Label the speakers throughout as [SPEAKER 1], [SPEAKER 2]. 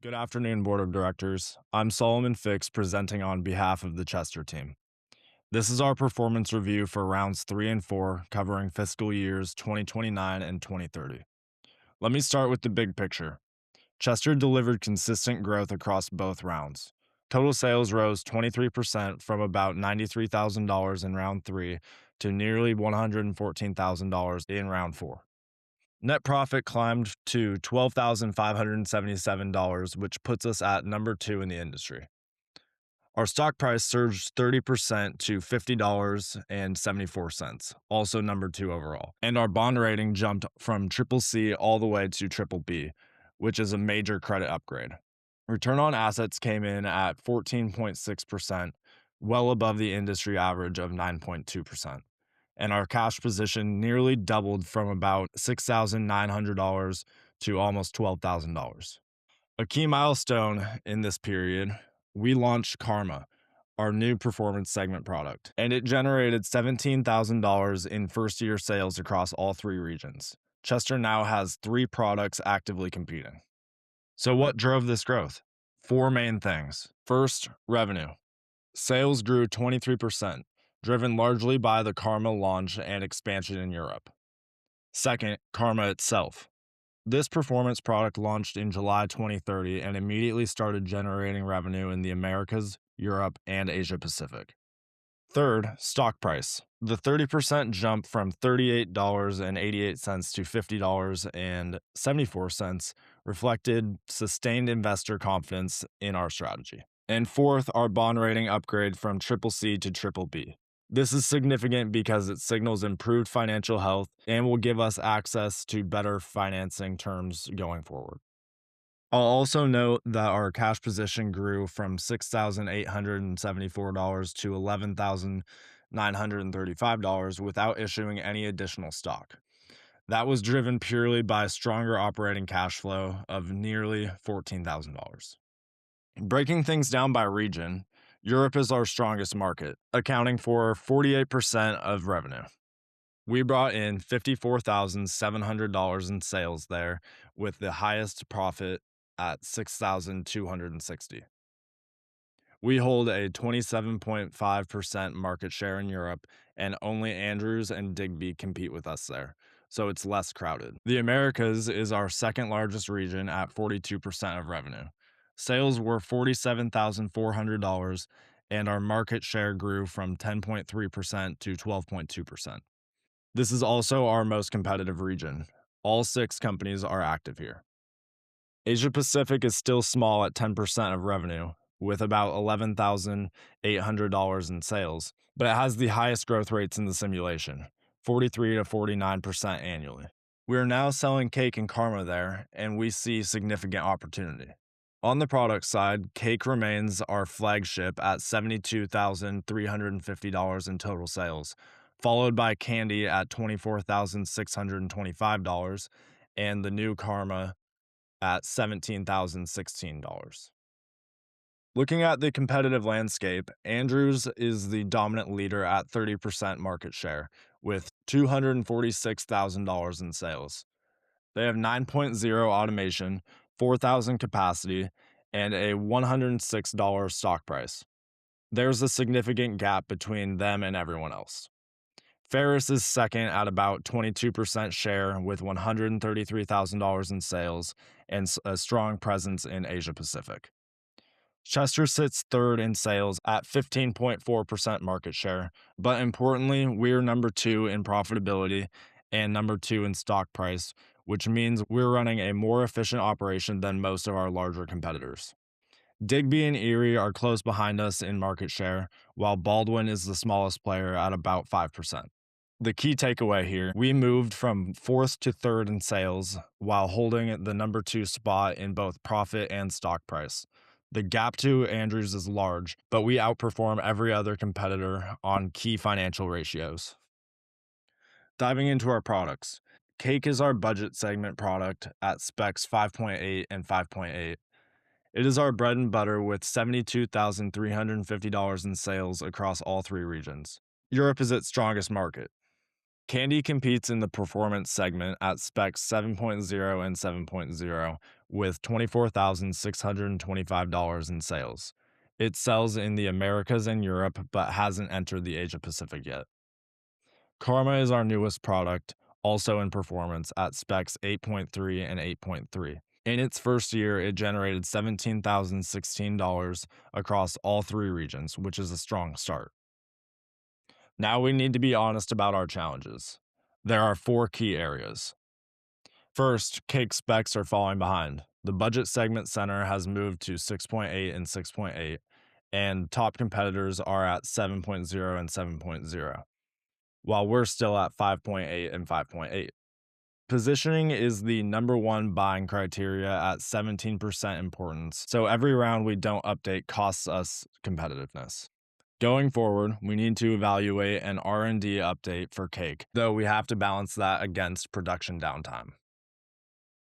[SPEAKER 1] Good afternoon, Board of Directors. I'm Solomon Fix presenting on behalf of the Chester team. This is our performance review for rounds 3 and 4, covering fiscal years 2029 and 2030. Let me start with the big picture. Chester delivered consistent growth across both rounds. Total sales rose 23% from about $93,000 in round 3 to nearly $114,000 in round 4. Net profit climbed to $12,577, which puts us at number 2 in the industry. Our stock price surged 30% to $50.74, also number 2 overall. And our bond rating jumped from triple C all the way to triple B, which is a major credit upgrade. Return on assets came in at 14.6%, well above the industry average of 9.2%. And our cash position nearly doubled from about $6,900 to almost $12,000. A key milestone in this period, we launched Karma, our new performance segment product, and it generated $17,000 in first-year sales across all 3 regions. Chester now has 3 products actively competing. So what drove this growth? 4 main things. First, revenue. Sales grew 23%, driven largely by the Karma launch and expansion in Europe. Second, Karma itself. This performance product launched in July 2030 and immediately started generating revenue in the Americas, Europe, and Asia Pacific. Third, stock price. The 30% jump from $38.88 to $50.74 reflected sustained investor confidence in our strategy. And fourth, our bond rating upgrade from triple C to triple B. This is significant because it signals improved financial health and will give us access to better financing terms going forward. I'll also note that our cash position grew from $6,874 to $11,935 without issuing any additional stock. That was driven purely by stronger operating cash flow of nearly $14,000. Breaking things down by region, Europe is our strongest market, accounting for 48% of revenue. We brought in $54,700 in sales there, with the highest profit at $6,260. We hold a 27.5% market share in Europe, and only Andrews and Digby compete with us there, so it's less crowded. The Americas is our second largest region at 42% of revenue. Sales were $47,400, and our market share grew from 10.3% to 12.2%. This is also our most competitive region. All 6 companies are active here. Asia Pacific is still small at 10% of revenue, with about $11,800 in sales, but it has the highest growth rates in the simulation, 43 to 49% annually. We are now selling Cake and Karma there, and we see significant opportunity. On the product side, Cake remains our flagship at $72,350 in total sales, followed by Candy at $24,625 and the new Karma at $17,016. Looking at the competitive landscape, Andrews is the dominant leader at 30% market share with $246,000 in sales. They have 9.0 automation, 4,000 capacity, and a $106 stock price. There's a significant gap between them and everyone else. Ferris is second at about 22% share with $133,000 in sales and a strong presence in Asia Pacific. Chester sits third in sales at 15.4% market share, but importantly, we're number 2 in profitability and number 2 in stock price, which means we're running a more efficient operation than most of our larger competitors. Digby and Erie are close behind us in market share, while Baldwin is the smallest player at about 5%. The key takeaway here, we moved from 4th to 3rd in sales while holding the number 2 spot in both profit and stock price. The gap to Andrews is large, but we outperform every other competitor on key financial ratios. Diving into our products, Cake is our budget segment product at specs 5.8 and 5.8. It is our bread and butter with $72,350 in sales across all 3 regions. Europe is its strongest market. Candy competes in the performance segment at specs 7.0 and 7.0, with $24,625 in sales. It sells in the Americas and Europe, but hasn't entered the Asia Pacific yet. Karma is our newest product, also in performance at specs 8.3 and 8.3. In its first year, it generated $17,016 across all three regions, which is a strong start. Now we need to be honest about our challenges. There are four key areas. First, cake specs are falling behind. The budget segment center has moved to 6.8 and 6.8, and top competitors are at 7.0 and 7.0, while we're still at 5.8 and 5.8. Positioning is the number one buying criteria at 17% importance, so every round we don't update costs us competitiveness. Going forward, we need to evaluate an R&D update for cake, though we have to balance that against production downtime.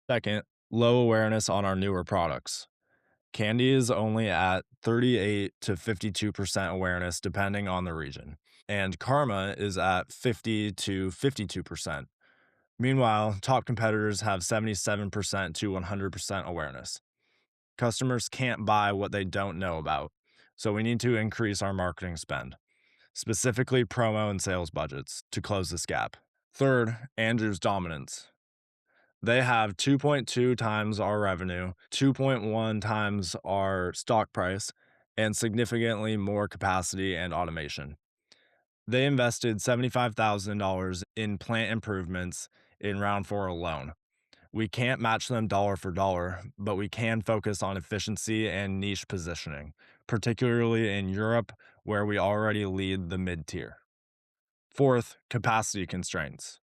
[SPEAKER 1] Second, low awareness on our newer products. Candy is only at 38 to 52% awareness depending on the region, and Karma is at 50 to 52%. Meanwhile, top competitors have 77% to 100% awareness. Customers can't buy what they don't know about, so we need to increase our marketing spend, specifically promo and sales budgets, to close this gap. Third, Andrew's dominance. They have 2.2 times our revenue, 2.1 times our stock price, and significantly more capacity and automation. They invested $75,000 in plant improvements in round four alone. We can't match them dollar for dollar, but we can focus on efficiency and niche positioning, particularly in Europe, where we already lead the mid tier. Fourth, capacity constraints.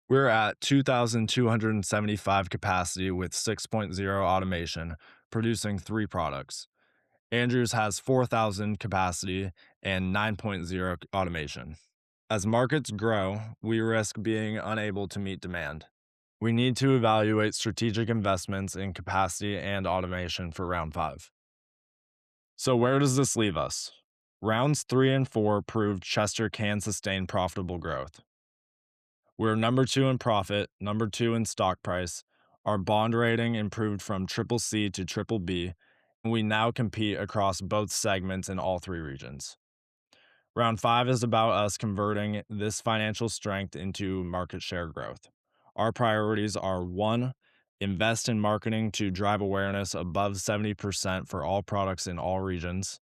[SPEAKER 1] We're at 2,275 capacity with 6.0 automation, producing three products. Andrews has 4,000 capacity and 9.0 automation. As markets grow, we risk being unable to meet demand. We need to evaluate strategic investments in capacity and automation for round five. So, where does this leave us? Rounds 3 and 4 proved Chester can sustain profitable growth. We're number 2 in profit, number 2 in stock price. Our bond rating improved from triple C to triple B, and we now compete across both segments in all three regions. Round 5 is about us converting this financial strength into market share growth. Our priorities are 1, invest in marketing to drive awareness above 70% for all products in all regions.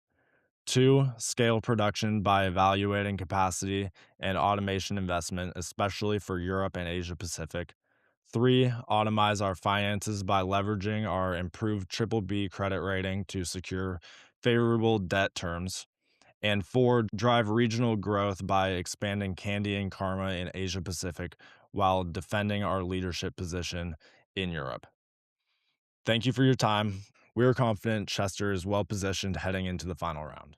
[SPEAKER 1] 2, scale production by evaluating capacity and automation investment, especially for Europe and Asia Pacific. 3, automize our finances by leveraging our improved triple B credit rating to secure favorable debt terms. And 4, drive regional growth by expanding Candy and Karma in Asia Pacific while defending our leadership position in Europe. Thank you for your time. We are confident Chester is well positioned heading into the final round.